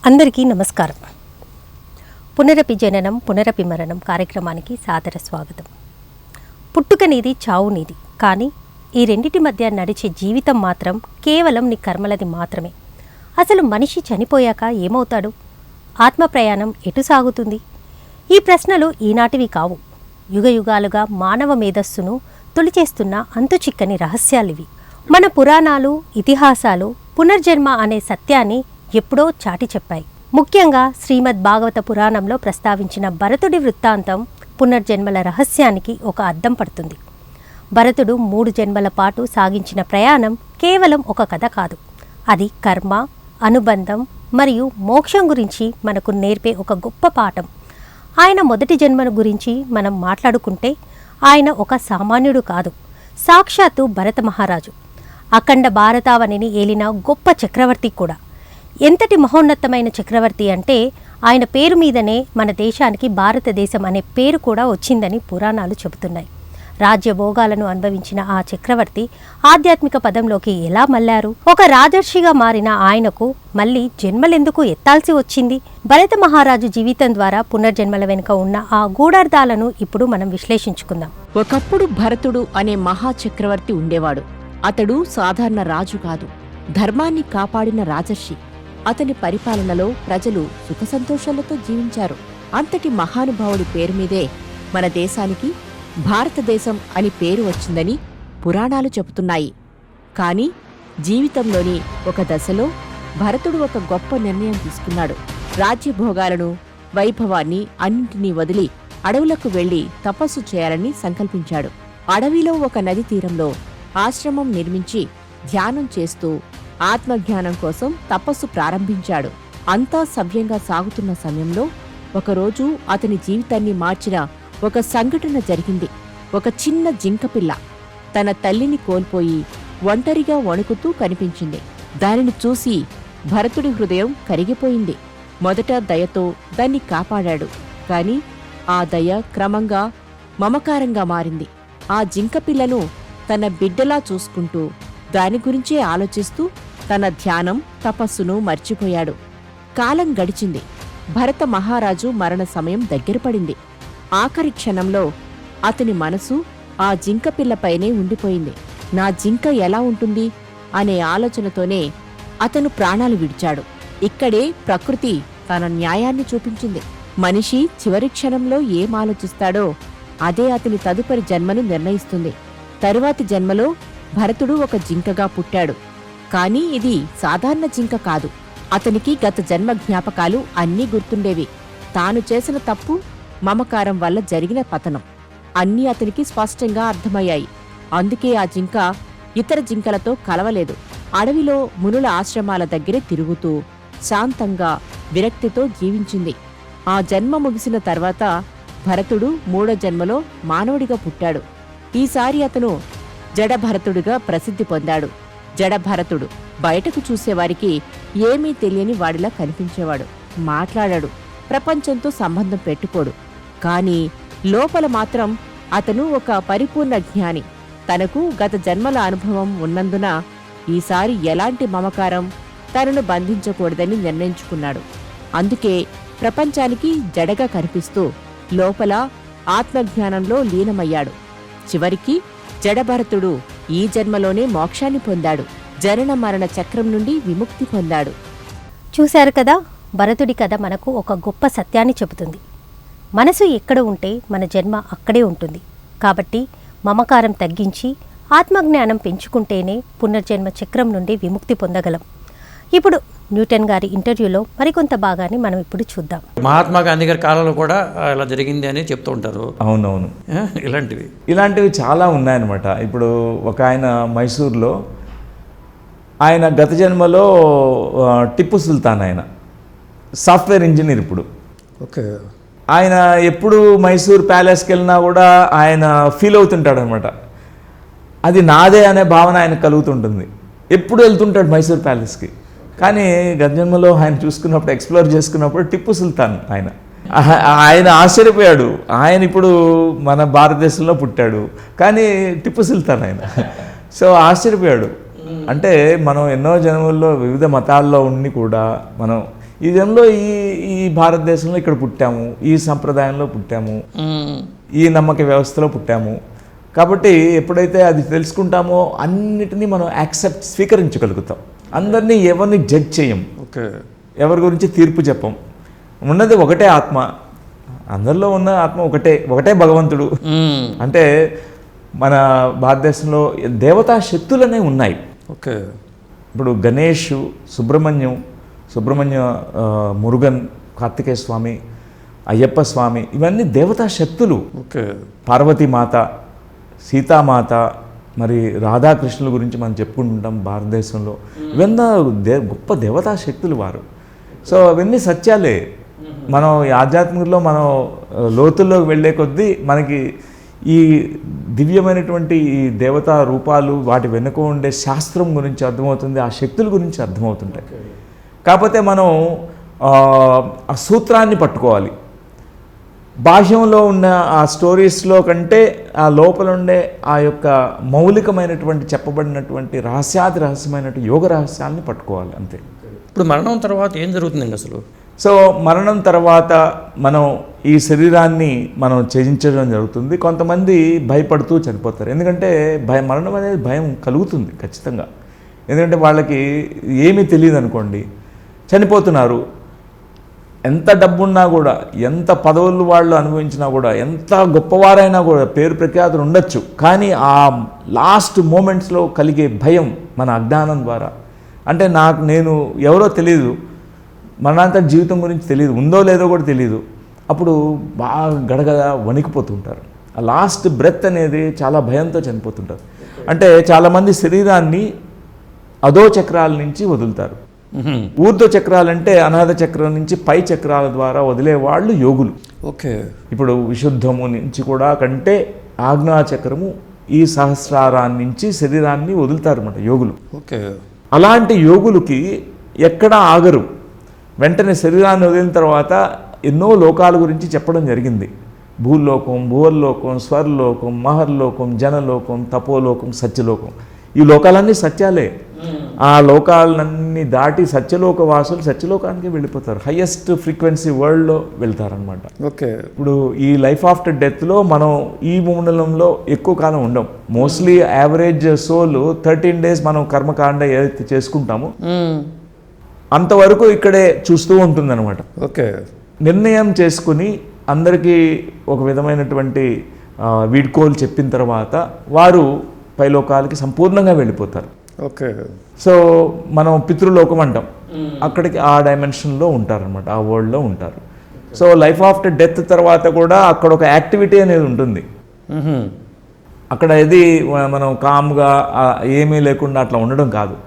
అందరికీ నమస్కారం. పునరపి జననం పునరపి మరణం కార్యక్రమానికి సాదర స్వాగతం. పుట్టుక నీది, చావు నీది, కానీ ఈ రెండిటి మధ్య నడిచే జీవితం మాత్రం కేవలం నీ కర్మలది మాత్రమే. అసలు మనిషి చనిపోయాక ఏమవుతాడు? ఆత్మ ప్రయాణం ఎటు సాగుతుంది? ఈ ప్రశ్నలు ఈనాటివి కావు. యుగయుగాలుగా మానవ మేధస్సును తొలిచేస్తున్న అంతుచిక్కని రహస్యాలివి. మన పురాణాలు, ఇతిహాసాలు పునర్జన్మ అనే సత్యాన్ని ఎప్పుడో చాటి చెప్పాయి. ముఖ్యంగా శ్రీమద్ భాగవత పురాణంలో ప్రస్తావించిన భరతుడి వృత్తాంతం పునర్జన్మల రహస్యానికి ఒక అద్దం పడుతుంది. భరతుడు 3 జన్మల పాటు సాగించిన ప్రయాణం కేవలం ఒక కథ కాదు. అది కర్మ, అనుబంధం మరియు మోక్షం గురించి మనకు నేర్పే ఒక గొప్ప పాఠం. ఆయన మొదటి జన్మను గురించి మనం మాట్లాడుకుంటే ఆయన ఒక సామాన్యుడు కాదు, సాక్షాత్తు భరత మహారాజు, అఖండ భారతావనిని ఏలిన గొప్ప చక్రవర్తి కూడా. ఎంతటి మహోన్నతమైన చక్రవర్తి అంటే ఆయన పేరు మీదనే మన దేశానికి భారతదేశం అనే పేరు కూడా వచ్చిందని పురాణాలు చెబుతున్నాయి. రాజ్య భోగాలను అనుభవించిన ఆ చక్రవర్తి ఆధ్యాత్మిక పదంలోకి ఎలా మళ్లారు? ఒక రాజర్షిగా మారిన ఆయనకు మళ్ళీ జన్మలెందుకు ఎత్తాల్సి వచ్చింది? భరత మహారాజు జీవితం ద్వారా పునర్జన్మల వెనుక ఉన్న ఆ గూఢార్థాలను ఇప్పుడు మనం విశ్లేషించుకుందాం. ఒకప్పుడు భరతుడు అనే మహాచక్రవర్తి ఉండేవాడు. అతడు సాధారణ రాజు కాదు, ధర్మాన్ని కాపాడిన రాజర్షి. అతని పరిపాలనలో ప్రజలు సుఖ సంతోషాలతో జీవించారు. అంతటి మహానుభావుడి పేరు మీదే మన దేశానికి భారతదేశం అని పేరు వచ్చిందని పురాణాలు చెబుతున్నాయి. కాని జీవితంలోని ఒక దశలో భరతుడు ఒక గొప్ప నిర్ణయం తీసుకున్నాడు. రాజ్యభోగాలను, వైభవాన్ని అన్నింటినీ వదిలి అడవులకు వెళ్లి తపస్సు చేయాలని సంకల్పించాడు. అడవిలో ఒక నది తీరంలో ఆశ్రమం నిర్మించి ధ్యానం చేస్తూ ఆత్మజ్ఞానం కోసం తపస్సు ప్రారంభించాడు. అంతా సవ్యంగా సాగుతున్న సమయంలో ఒకరోజు అతని జీవితాన్ని మార్చిన ఒక సంఘటన జరిగింది. ఒక చిన్న జింకపిల్ల తన తల్లిని కోల్పోయి ఒంటరిగా వణుకుతూ కనిపించింది. దానిని చూసి భరతుడి హృదయం కరిగిపోయింది. మొదట దయతో దాన్ని కాపాడాడు. కాని ఆ దయ క్రమంగా మమకారంగా మారింది. ఆ జింకపిల్లను తన బిడ్డలా చూసుకుంటూ దాని గురించే ఆలోచిస్తూ తన ధ్యానం, తపస్సును మర్చిపోయాడు. కాలం గడిచింది. భరత మహారాజు మరణ సమయం దగ్గరపడింది. ఆఖరి క్షణంలో అతని మనసు ఆ జింకపిల్లపైనే ఉండిపోయింది. నా జింక ఎలా ఉంటుంది అనే ఆలోచనతోనే అతను ప్రాణాలు విడిచాడు. ఇక్కడే ప్రకృతి తన న్యాయాన్ని చూపించింది. మనిషి చివరి క్షణంలో ఏం ఆలోచిస్తాడో అదే అతని తదుపరి జన్మను నిర్ణయిస్తుంది. తరువాతి జన్మలో భరతుడు ఒక జింకగా పుట్టాడు. కాని ఇది సాధారణ జింక కాదు. అతనికి గత జన్మ జ్ఞాపకాలు అన్నీ గుర్తుండేవి. తాను చేసిన తప్పు, మమకారం వల్ల జరిగిన పతనం అన్నీ అతనికి స్పష్టంగా అర్థమయ్యాయి. అందుకే ఆ జింక ఇతర జింకలతో కలవలేదు. అడవిలో మునుల ఆశ్రమాల దగ్గరే తిరుగుతూ శాంతంగా, విరక్తితో జీవించింది. ఆ జన్మ ముగిసిన తర్వాత భరతుడు 3వ జన్మలో మానవుడిగా పుట్టాడు. ఈసారి అతను జడభరతుడిగా ప్రసిద్ధి పొందాడు. జడభరతుడు బయటకు చూసేవారికి ఏమీ తెలియని వాడిలా కనిపించేవాడు. మాట్లాడాడు, ప్రపంచంతో సంబంధం పెట్టుకోడు. కాని లోపల మాత్రం అతను ఒక పరిపూర్ణ జ్ఞాని. తనకు గత జన్మల అనుభవం ఉన్నందున ఈసారి ఎలాంటి మమకారం తనను బంధించకూడదని నిర్ణయించుకున్నాడు. అందుకే ప్రపంచానికి జడగా కనిపిస్తూ లోపల ఆత్మజ్ఞానంలో లీనమయ్యాడు. చివరికి జడభరతుడు ఈ జన్మలోనే మోక్షాన్ని పొందాడు. జనన మరణ చక్రం నుండి విముక్తి పొందాడు. చూశారు కదా, భరతుడి కథ మనకు ఒక గొప్ప సత్యాన్ని చెబుతుంది. మనసు ఎక్కడ ఉంటే మన జన్మ అక్కడే ఉంటుంది. కాబట్టి మమకారం తగ్గించి ఆత్మజ్ఞానం పెంచుకుంటేనే పునర్జన్మ చక్రం నుండి విముక్తి పొందగలం. ఇప్పుడు న్యూటన్ గారి ఇంటర్వ్యూలో మరికొంత భాగాన్ని మనం ఇప్పుడు చూద్దాం. మహాత్మా గాంధీ గారి కాలంలో కూడా ఇలా జరిగింది అని చెప్తూ ఉంటారు. అవునవును, ఇలాంటివి చాలా ఉన్నాయన్నమాట. ఇప్పుడు ఒక ఆయన మైసూర్లో, ఆయన గత జన్మలో టిప్పు సుల్తాన్, ఆయన సాఫ్ట్వేర్ ఇంజనీర్. ఇప్పుడు ఓకే, ఆయన ఎప్పుడు మైసూర్ ప్యాలెస్కి వెళ్ళినా కూడా ఆయన ఫీల్ అవుతుంటాడు అనమాట. అది నాదే అనే భావన ఆయనకు కలుగుతుంటుంది. ఎప్పుడు వెళ్తుంటాడు మైసూర్ ప్యాలెస్కి. కానీ గత జన్మలో ఆయన చూసుకున్నప్పుడు, ఎక్స్ప్లోర్ చేసుకున్నప్పుడు టిప్పు సుల్తాన్ ఆయన ఆశ్చర్యపోయాడు. ఆయన ఇప్పుడు మన భారతదేశంలో పుట్టాడు, కానీ టిప్పు సుల్తాన్ ఆయన. సో ఆశ్చర్యపోయాడు. అంటే మనం ఎన్నో జన్మల్లో వివిధ మతాల్లో ఉండి కూడా మనం ఈ జన్మలో ఈ భారతదేశంలో ఇక్కడ పుట్టాము, ఈ సంప్రదాయంలో పుట్టాము, ఈ నమ్మక వ్యవస్థలో పుట్టాము. కాబట్టి ఎప్పుడైతే అది తెలుసుకుంటామో అన్నిటినీ మనం స్వీకరించగలుగుతాం. అందరినీ ఎవరిని జడ్జ్ చేయం, ఓకే, ఎవరి గురించి తీర్పు చెప్పం. ఉన్నది ఒకటే ఆత్మ, అందరిలో ఉన్న ఆత్మ ఒకటే భగవంతుడు. అంటే మన భారతదేశంలో దేవతా శక్తులనే ఉన్నాయి. ఓకే, ఇప్పుడు గణేష్, సుబ్రహ్మణ్య మురుగన్, కార్తికేయ స్వామి, అయ్యప్ప స్వామి, ఇవన్నీ దేవతా శక్తులు. ఓకే, పార్వతీమాత, సీతామాత, మరి రాధాకృష్ణుల గురించి మనం చెప్పుకుంటుంటాం భారతదేశంలో. ఇవన్నీ గొప్ప దేవతా శక్తులు వారు. సో అవన్నీ సత్యాలే. మనం ఈ ఆధ్యాత్మికలో మనం లోతుల్లోకి వెళ్ళే కొద్దీ మనకి ఈ దివ్యమైనటువంటి ఈ దేవతా రూపాలు, వాటి వెనుక ఉండే శాస్త్రం గురించి అర్థమవుతుంది, ఆ శక్తుల గురించి అర్థమవుతుంటాయి. కాకపోతే మనం ఆ సూత్రాన్ని పట్టుకోవాలి. బాహ్యంలో ఉన్న ఆ స్టోరీస్లో కంటే ఆ లోపల ఉండే ఆ యొక్క మౌలికమైనటువంటి చెప్పబడినటువంటి రహస్యమైనటువంటి యోగ రహస్యాన్ని పట్టుకోవాలి, అంతే. ఇప్పుడు మరణం తర్వాత ఏం జరుగుతుందండి అసలు? సో మరణం తర్వాత మనం ఈ శరీరాన్ని మనం త్యజించడం జరుగుతుంది. కొంతమంది భయపడుతూ చనిపోతారు. ఎందుకంటే మరణం అనేది భయం కలుగుతుంది ఖచ్చితంగా. ఎందుకంటే వాళ్ళకి ఏమీ తెలియదు అనుకోండి, చనిపోతున్నారు. ఎంత డబ్బున్నా కూడా, ఎంత పదవులు వాళ్ళు అనుభవించినా కూడా, ఎంత గొప్పవారైనా కూడా, పేరు ప్రఖ్యాతులు ఉండొచ్చు, కానీ ఆ లాస్ట్ మూమెంట్స్లో కలిగే భయం మన అజ్ఞానం ద్వారా. అంటే నేను ఎవరో తెలియదు, మరణాంతర జీవితం గురించి తెలియదు, ఉందో లేదో కూడా తెలియదు. అప్పుడు బాగా గడగడ వణికిపోతుంటారు. ఆ లాస్ట్ బ్రెత్ అనేది చాలా భయంతో చనిపోతుంటారు. అంటే చాలామంది శరీరాన్ని అధో చక్రాల నుంచి వదులుతారు. ఊర్ధ్వ చక్రాలంటే అనాథ చక్రం నుంచి పై చక్రాల ద్వారా వదిలేవాళ్ళు యోగులు. ఓకే, ఇప్పుడు విశుద్ధము నుంచి కూడా కంటే ఆజ్ఞా చక్రము, ఈ సహస్రారాన్ని నుంచి శరీరాన్ని వదులుతారు అన్నమాట యోగులు. ఓకే, అలాంటి యోగులకి ఎక్కడా ఆగరు. వెంటనే శరీరాన్ని వదిలిన తర్వాత ఎన్నో లోకాల గురించి చెప్పడం జరిగింది. భూలోకం, భువర్లోకం, స్వర్లోకం, మహర్లోకం, జనలోకం, తపోలోకం, సత్యలోకం. ఈ లోకాలన్నీ సత్యాలే. ఆ లోకాలన్నీ దాటి సత్యలోక వాసులు సత్యలోకానికి వెళ్ళిపోతారు. హయ్యెస్ట్ ఫ్రీక్వెన్సీ వరల్డ్లో వెళ్తారనమాట. ఓకే, ఇప్పుడు ఈ లైఫ్ ఆఫ్టర్ డెత్లో మనం ఈ మండలంలో ఎక్కువ కాలం ఉండం. మోస్ట్లీ యావరేజ్ సోల్ 13 days మనం కర్మకాండ ఏదైతే చేసుకుంటామో అంతవరకు ఇక్కడే చూస్తూ ఉంటుందన్నమాట. ఓకే, నిర్ణయం చేసుకుని అందరికీ ఒక విధమైనటువంటి వీడ్కోలు చెప్పిన తర్వాత వారు పైలోకాలకి సంపూర్ణంగా వెళ్ళిపోతారు. ఓకే, సో మనం పితృలోకం అంటాం, అక్కడికి ఆ డైమెన్షన్లో ఉంటారనమాట, ఆ వరల్డ్లో ఉంటారు. సో లైఫ్ ఆఫ్టర్ డెత్ తర్వాత కూడా అక్కడ ఒక యాక్టివిటీ అనేది ఉంటుంది. అక్కడ ఇది మనం కామ్గా ఏమీ లేకుండా అట్లా ఉండడం కాదు,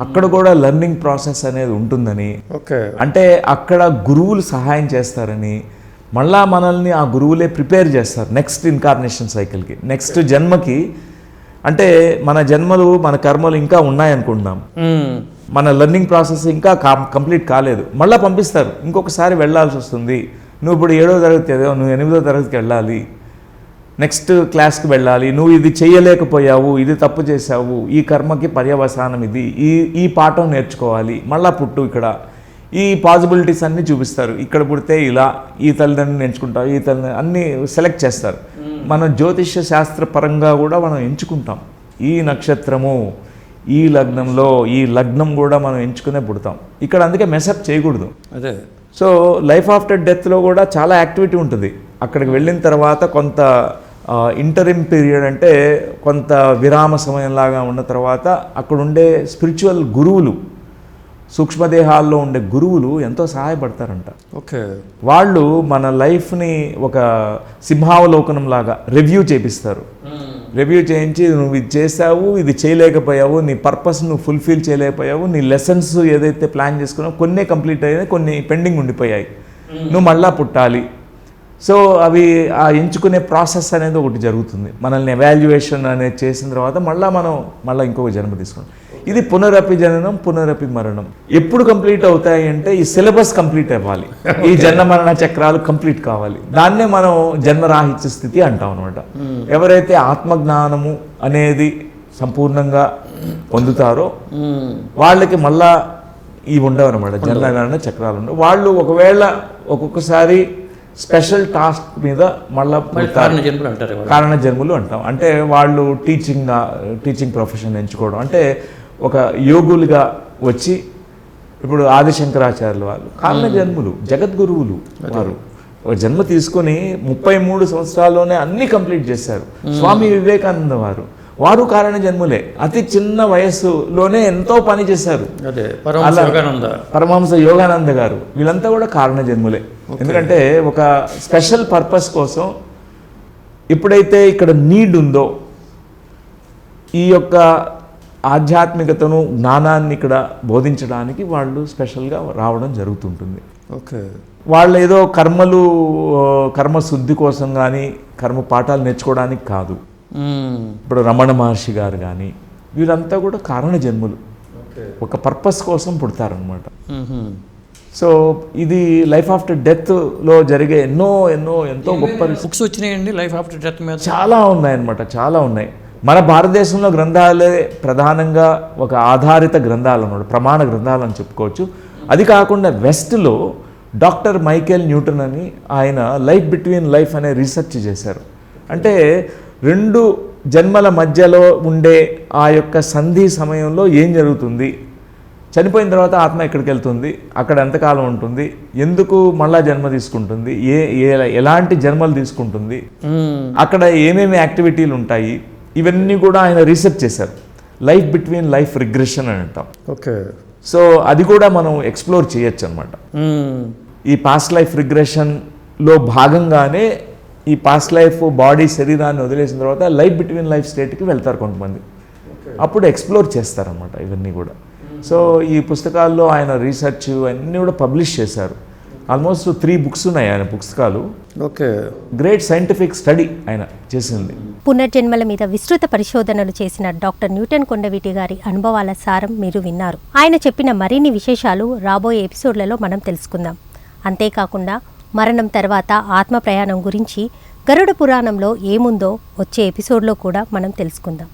అక్కడ కూడా లెర్నింగ్ ప్రాసెస్ అనేది ఉంటుందని. ఓకే, అంటే అక్కడ గురువులు సహాయం చేస్తారని, మళ్ళా మనల్ని ఆ గురువులే ప్రిపేర్ చేస్తారు నెక్స్ట్ ఇన్కార్నేషన్ సైకిల్కి, నెక్స్ట్ జన్మకి. అంటే మన జన్మలు, మన కర్మలు ఇంకా ఉన్నాయనుకుంటున్నాం, మన లెర్నింగ్ ప్రాసెస్ ఇంకా కంప్లీట్ కాలేదు, మళ్ళీ పంపిస్తారు, ఇంకొకసారి వెళ్ళాల్సి వస్తుంది. నువ్వు ఇప్పుడు 7వ తరగతి చదివావు, నువ్వు 8వ తరగతికి వెళ్ళాలి, నెక్స్ట్ క్లాస్కి వెళ్ళాలి, నువ్వు ఇది చేయలేకపోయావు, ఇది తప్పు చేసావు, ఈ కర్మకి పర్యవసానం ఇది, ఈ పాఠం నేర్చుకోవాలి, మళ్ళా పుట్టు ఇక్కడ, ఈ పాసిబిలిటీస్ అన్నీ చూపిస్తారు. ఇక్కడ పుడితే ఇలా, ఈ తల్లిదండ్రులు ఎంచుకుంటావు, ఈ తల్లిదండ్రులు అన్నీ సెలెక్ట్ చేస్తారు. మనం జ్యోతిష్య శాస్త్ర పరంగా కూడా మనం ఎంచుకుంటాం, ఈ నక్షత్రము, ఈ లగ్నంలో, ఈ లగ్నం కూడా మనం ఎంచుకునే పుడతాం ఇక్కడ. అందుకే మెసప్ చేయకూడదు. అదే. సో లైఫ్ ఆఫ్టర్ డెత్లో కూడా చాలా యాక్టివిటీ ఉంటుంది. అక్కడికి వెళ్ళిన తర్వాత కొంత ఇంటరిమ్ పీరియడ్, అంటే కొంత విరామ సమయంలాగా ఉన్న తర్వాత అక్కడ ఉండే స్పిరిచువల్ గురువులు, సూక్ష్మదేహాల్లో ఉండే గురువులు ఎంతో సహాయపడతారంట. ఓకే, వాళ్ళు మన లైఫ్ని ఒక సింహావలోకనం లాగా రివ్యూ చేపిస్తారు. రివ్యూ చేయించి, నువ్వు ఇది చేసావు, ఇది చేయలేకపోయావు, నీ పర్పస్ నువ్వు ఫుల్ఫిల్ చేయలేకపోయావు, నీ లెసన్స్ ఏదైతే ప్లాన్ చేసుకున్నావు కొన్ని కంప్లీట్ అయ్యాయి, కొన్ని పెండింగ్ ఉండిపోయాయి, నువ్వు మళ్ళా పుట్టాలి. సో అవి ఆ ఎంచుకునే ప్రాసెస్ అనేది ఒకటి జరుగుతుంది. మనల్ని ఎవాల్యుయేషన్ అనేది చేసిన తర్వాత మళ్ళీ ఇంకొక జన్మ తీసుకున్నాం. ఇది పునరపి జననం, పునరపి మరణం. ఎప్పుడు కంప్లీట్ అవుతాయి అంటే ఈ సిలబస్ కంప్లీట్ అవ్వాలి, ఈ జన్మ మరణ చక్రాలు కంప్లీట్ కావాలి. దాన్నే మనం జన్మరాహిత్య స్థితి అంటాం అనమాట. ఎవరైతే ఆత్మజ్ఞానము అనేది సంపూర్ణంగా పొందుతారో వాళ్ళకి మళ్ళా ఇవి ఉండవు అనమాట, జనన చక్రాలు ఉండవు. వాళ్ళు ఒకవేళ ఒక్కొక్కసారి స్పెషల్ టాస్క్ మీద మళ్ళీ కారణ జన్మలు అంటారు. కారణ జన్మలు అంటాం. అంటే వాళ్ళు టీచింగ్ ప్రొఫెషన్ ఎంచుకోవడం, అంటే ఒక యోగులుగా వచ్చి, ఇప్పుడు ఆదిశంకరాచార్యులు వాళ్ళు కారణ జన్ములు, జగద్గురువులు. వారు ఒక జన్మ తీసుకొని 33 సంవత్సరాల్లోనే అన్ని కంప్లీట్ చేశారు. స్వామి వివేకానంద వారు కారణ జన్ములే. అతి చిన్న వయస్సులోనే ఎంతో పని చేశారు. పరమహంస యోగానంద గారు, వీళ్ళంతా కూడా కారణ జన్ములే. ఎందుకంటే ఒక స్పెషల్ పర్పస్ కోసం ఎప్పుడైతే ఇక్కడ నీడ్ ఉందో, ఈ యొక్క ఆధ్యాత్మికతను, జ్ఞానాన్ని ఇక్కడ బోధించడానికి వాళ్ళు స్పెషల్గా రావడం జరుగుతుంటుంది. ఓకే. వాళ్ళు ఏదో కర్మశుద్ధి కోసం కానీ కర్మ పాఠాలు నేర్చుకోవడానికి కాదు. ఇప్పుడు రమణ మహర్షి గారు కానీ వీళ్ళంతా కూడా కారణ జన్ములు, ఒక పర్పస్ కోసం పుడతారనమాట. సో ఇది లైఫ్ ఆఫ్టర్ డెత్లో జరిగే ఎంతో గొప్ప బుక్స్ వచ్చినాయండి లైఫ్ ఆఫ్టర్ డెత్ మీద. చాలా ఉన్నాయన్నమాట, చాలా ఉన్నాయి. మన భారతదేశంలో గ్రంథాలే ప్రధానంగా ఒక ఆధారిత గ్రంథాలు అన్నమాట, ప్రమాణ గ్రంథాలు అని చెప్పుకోవచ్చు. అది కాకుండా వెస్ట్లో డాక్టర్ మైకేల్ న్యూటన్ అని ఆయన లైఫ్ బిట్వీన్ లైఫ్ అనే రీసెర్చ్ చేశారు. అంటే 2 జన్మల మధ్యలో ఉండే ఆ యొక్క సంధి సమయంలో ఏం జరుగుతుంది, చనిపోయిన తర్వాత ఆత్మ ఎక్కడికి వెళ్తుంది, అక్కడ ఎంతకాలం ఉంటుంది, ఎందుకు మళ్ళా జన్మ తీసుకుంటుంది, ఎలాంటి జన్మలు తీసుకుంటుంది, అక్కడ ఏమేమి యాక్టివిటీలు ఉంటాయి, ఇవన్నీ కూడా ఆయన రీసెర్చ్ చేశారు. లైఫ్ బిట్వీన్ లైఫ్ రిగ్రెషన్ అని అంటాం. ఓకే. సో అది కూడా మనం ఎక్స్ప్లోర్ చేయొచ్చు అనమాట. ఈ పాస్ట్ లైఫ్ రిగ్రెషన్లో భాగంగానే ఈ పాస్ట్ లైఫ్ బాడీ శరీరాన్ని వదిలేసిన తర్వాత లైఫ్ బిట్వీన్ లైఫ్ స్టేట్కి వెళ్తారు కొంతమంది. అప్పుడు ఎక్స్ప్లోర్ చేస్తారనమాట ఇవన్నీ కూడా. సో ఈ పుస్తకాల్లో ఆయన రీసెర్చ్ అన్నీ కూడా పబ్లిష్ చేశారు. ఆల్మోస్ట్ 3 బుక్స్ ఉన్నాయి ఆయన పుస్తకాలు. ఓకే. గ్రేట్ సైంటిఫిక్ స్టడీ ఆయన చేసింది. పునర్జన్మల మీద విస్తృత పరిశోధనలు చేసిన డాక్టర్ న్యూటన్ కొండవీటి గారి అనుభవాల సారం మీరు విన్నారు. ఆయన చెప్పిన మరిన్ని విశేషాలు రాబోయే ఎపిసోడ్లలో మనం తెలుసుకుందాం. అంతేకాకుండా మరణం తర్వాత ఆత్మ ప్రయాణం గురించి గరుడ పురాణంలో ఏముందో వచ్చే ఎపిసోడ్లో కూడా మనం తెలుసుకుందాం.